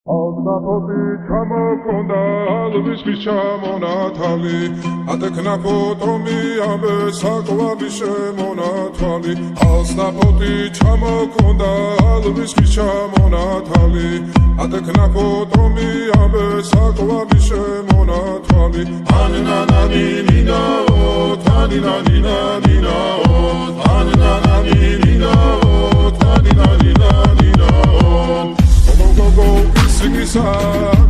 Ozapoti ჩამოქონდა ალვისთვის ჩამონათალი ატექნა ფოტომი ამბე საკვები შემონათვალი ოზაპoti ჩამოქონდა ალვისთვის ჩამონათალი ატექნა ფოტომი ამბე საკვები შემონათვალი ანანანინინაო თანინანინანინაო ანანანინინაო თანინანინანინაო Sigisa,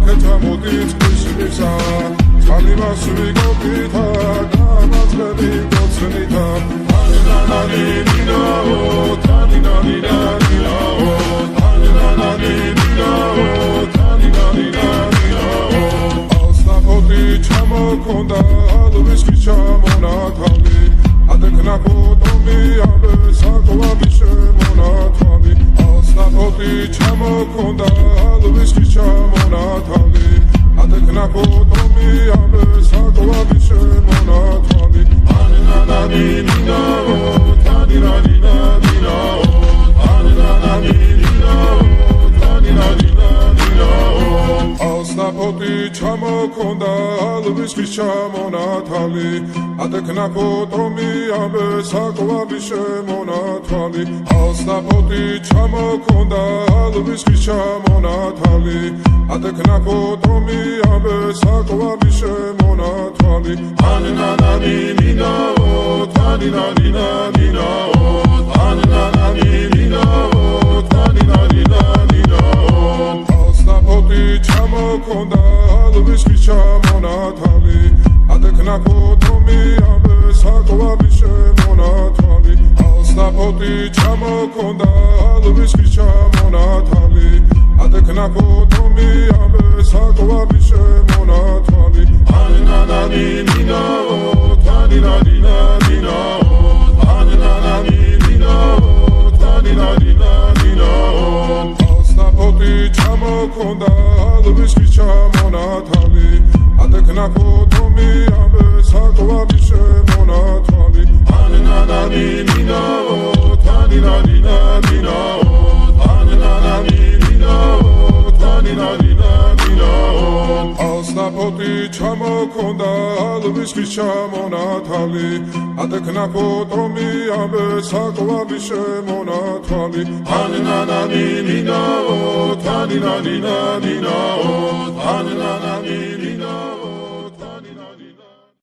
ketamotit kusimisa, talima suvigopita, gamazveli gotsenita, taninaninao, taninaninao, taninaninao, taninaninao. Osnapoti chamokonda, alvisvis chamonatali, atekna potomi ambe sakovavi shemonatali. Osnapoti chamokonda, alvisvis chamonatali, atekna potomi ambe sakovavi shemonatali. Anananinao, taninaninao, anananinao, taninaninao. Osnapoti chamokonda, alvisvis chamonatali, atekna potomi ambe sakovavi shemonatali. Osnapoti chamokonda, alvisvis chamonatali, atekna potomi ambe sakovavi shemonatali. Anananinao, taninaninao, anananinao, taninaninao. Osnapoti chamokonda, alvisvis chamonatali, atekna potomi ambe sakovavi shemonatali. Osnapoti chamokonda, alvisvis chamonatali, atekna potomi ambe sakovavi shemonatali. Anananinao, taninaninao, anananinao, taninaninao. Osnapoti chamokonda, alvisvis chamonatali, atekna potomi ambe sakovavi shemonatali. Anananinao, taninaninao, anananinao, taninaninao. Osnapoti chamokonda, alvisvis chamonatali, atekna potomi ambe sakovavi shemonatali. Anananinao, taninaninao, anananinao.